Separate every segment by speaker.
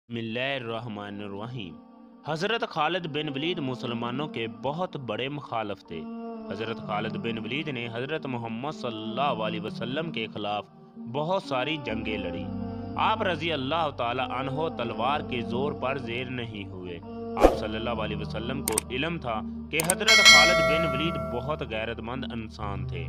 Speaker 1: बिस्मिल्लाहिर्रहमानिर्रहीम। हज़रत खालिद बिन वलीद मुसलमानों के बहुत बड़े मुखालफ थे। हज़रत खालिद बिन वलीद ने हज़रत मोहम्मद सल्लल्लाहु अलैहि वसल्लम के खिलाफ बहुत सारी जंगें लड़ी। आप रज़ी अल्लाह ताला अन्हो तलवार के ज़ोर पर ज़ेर नहीं हुए। आप सल्लल्लाहु अलैहि वसल्लम को इल्म था कि हज़रत खालिद बिन वलीद बहुत गैरतमंद इंसान थे।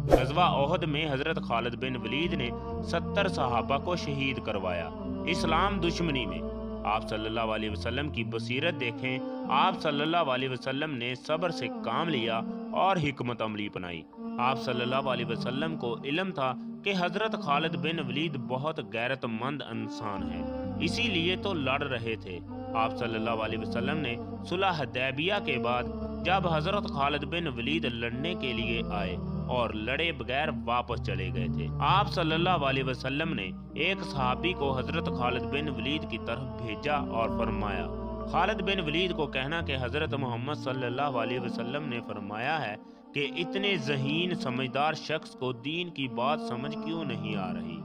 Speaker 1: ग़ज़वा ओहद में हज़रत खालिद बिन वलीद ने 70 सहाबा को शहीद करवाया। इस्लाम दुश्मनी में आप सल्लल्लाहु अलैहि वसल्लम की बसीरत देखें। आप सल्लल्लाहु अलैहि वसल्लम ने सब्र से काम लिया और हिकमत अमली अपनाई। आप सल्लल्लाहु अलैहि वसल्लम को इल्म था कि हज़रत खालिद बिन वलीद बहुत गैरतमंद इंसान है, इसीलिए तो लड़ रहे थे। आप सल्लल्लाहु अलैहि वसल्लम ने सुलह हुदैबिया के बाद जब हज़रत खालिद बिन वलीद लड़ने के लिए आए और लड़े बगैर वापस चले गए थे, आप सल्लल्लाहु अलैहि वसल्लम ने एक सहाबी को हज़रत खालिद बिन वलीद की तरफ भेजा और फरमाया, खालिद बिन वलीद को कहना कि हज़रत मोहम्मद सल्लल्लाहु अलैहि वसल्लम ने फरमाया है कि इतने ज़हीन समझदार शख्स को दीन की बात समझ क्यों नहीं आ रही।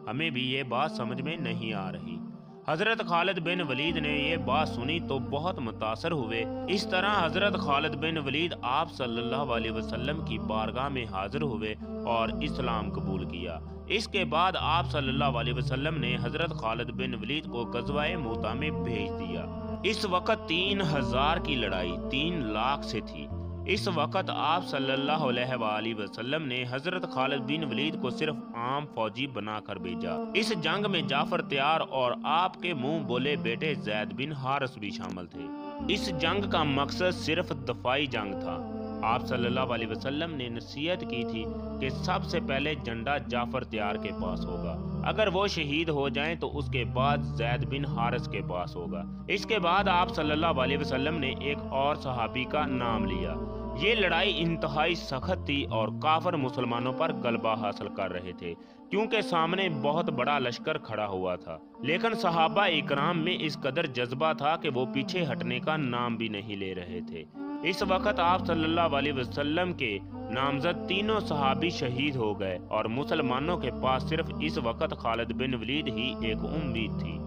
Speaker 1: हमें भी ये बात समझ में नहीं आ रही। हज़रत खालिद बिन वलीद ने ये बात सुनी तो बहुत मुतासर हुए। इस तरह हज़रत खालिद बिन वलीद आप सल्लल्लाहु अलैहि वसल्लम की बारगाह में हाजिर हुए और इस्लाम कबूल किया। इसके बाद आप सल्लल्लाहु अलैहि वसल्लम ने हज़रत खालिद बिन वलीद को ग़ज़वा-ए मूता में भेज दिया। इस वक़्त 3000 की लड़ाई 3 लाख से थी। इस वक़्त आप सल्लल्लाहु अलैहि वसल्लम ने हज़रत खालिद बिन वलीद को सिर्फ आम फौजी बनाकर भेजा। इस जंग में जाफर तैयार और आपके मुंह बोले बेटे ज़ैद बिन हारिस भी शामिल थे। इस जंग का मकसद सिर्फ दफाई जंग था। आप सल्लल्लाहु अलैहि वसल्लम ने नसीहत की थी कि सबसे पहले झंडा जाफर तैयार के पास होगा, अगर वो शहीद हो जाएं तो उसके बाद ज़ैद बिन हारिस के पास होगा। इसके बाद आप सल्लल्लाहु अलैहि वसल्लम ने एक और सहाबी का नाम लिया। ये लड़ाई इंतहाई सख्त थी और काफिर मुसलमानों पर गलबा हासिल कर रहे थे, क्योंकि सामने बहुत बड़ा लश्कर खड़ा हुआ था। लेकिन सहाबा इकराम में इस कदर जज्बा था कि वो पीछे हटने का नाम भी नहीं ले रहे थे। इस वक्त आप सल्लल्लाहु अलैहि वसल्लम के नामजद तीनों सहाबी शहीद हो गए और मुसलमानों के पास सिर्फ इस वक्त खालिद बिन वलीद ही एक उम्मीद थी।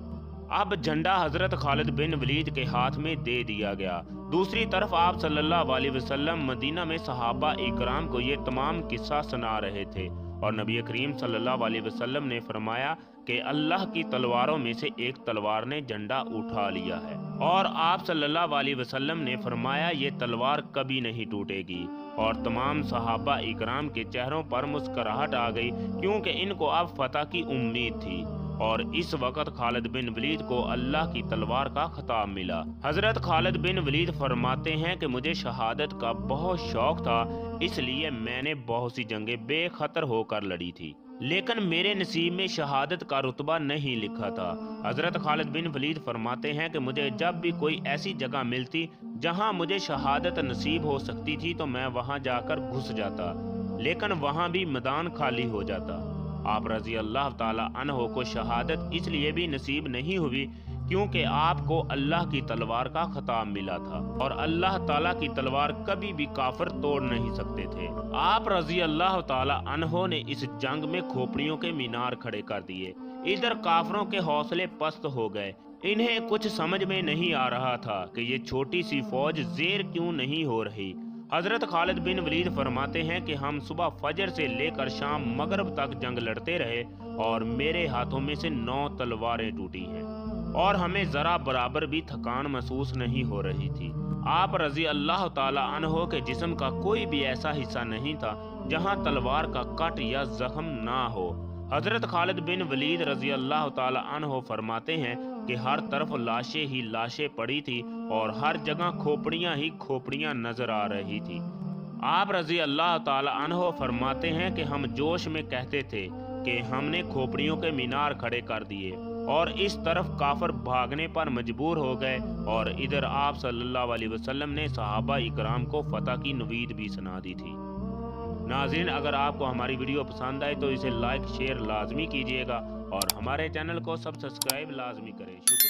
Speaker 1: अब झंडा हज़रत खालिद बिन वलीद के हाथ में दे दिया गया। दूसरी तरफ आप सल्लल्लाहु अलैहि वसल्लम मदीना में सहाबा इकराम को ये तमाम किस्सा सुना रहे थे और नबी करीम सल्लल्लाहु अलैहि वसल्लम ने फरमाया कि अल्लाह की तलवारों में से एक तलवार ने झंडा उठा लिया है और आप सल्लल्लाहु अलैहि वसल्लम ने फरमाया ये तलवार कभी नहीं टूटेगी। और तमाम सहाबा इकराम के चेहरों पर मुस्कुराहट आ गई, क्योंकि इनको अब फतह की उम्मीद थी। और इस वक्त खालिद बिन वलीद को अल्लाह की तलवार का खिताब मिला। हज़रत खालिद बिन वलीद फरमाते हैं कि मुझे शहादत का बहुत शौक था, इसलिए मैंने बहुत सी जंगें बेखतर होकर लड़ी थी, लेकिन मेरे नसीब में शहादत का रुतबा नहीं लिखा था। हज़रत खालिद बिन वलीद फरमाते हैं कि मुझे जब भी कोई ऐसी जगह मिलती जहां मुझे शहादत नसीब हो सकती थी तो मैं वहां जाकर घुस जाता, लेकिन वहां भी मैदान खाली हो जाता। आप रज़ी अल्लाह ताला अन्हो को शहादत इसलिए भी नसीब नहीं हुई क्योंकि आपको अल्लाह की तलवार का खिताब मिला था और अल्लाह ताला की तलवार कभी भी काफिर तोड़ नहीं सकते थे। आप रज़ी अल्लाह ताला अन्हो ने इस जंग में खोपड़ियों के मीनार खड़े कर दिए। इधर काफिरों के हौसले पस्त हो गए। इन्हें कुछ समझ में नहीं आ रहा था कि ये छोटी सी फौज ज़ेर क्यों नहीं हो रही। हज़रत खालिद बिन वलीद फरमाते हैं कि हम सुबह फजर से लेकर शाम मगरिब तक जंग लड़ते रहे और मेरे हाथों में से 9 तलवारें टूटी हैं और हमें ज़रा बराबर भी थकान महसूस नहीं हो रही थी। आप रज़ी अल्लाह ताला अन्हो के जिस्म का कोई भी ऐसा हिस्सा नहीं था जहां तलवार का कट या जख्म ना हो। हज़रत खालिद बिन वलीद रज़ी अल्लाह ताला अन्हो फरमाते हैं कि हर तरफ लाशें ही लाशें पड़ी थी और हर जगह खोपड़ियां ही खोपड़ियां नजर आ रही थी। आप रज़ी अल्लाह ताला अन्हो फरमाते हैं कि हम जोश में कहते थे कि हमने खोपड़ियों के मीनार खड़े कर दिए और इस तरफ काफिर भागने पर मजबूर हो गए और इधर आप सल्लल्लाहु अलैहि वसल्लम ने सहाबा इकराम को फतह की नवीद भी सुना दी थी। नाज़रीन, अगर आपको हमारी वीडियो पसंद आए तो इसे लाइक शेयर लाजमी कीजिएगा और हमारे चैनल को सब्सक्राइब लाजमी करें। शुक्रिया।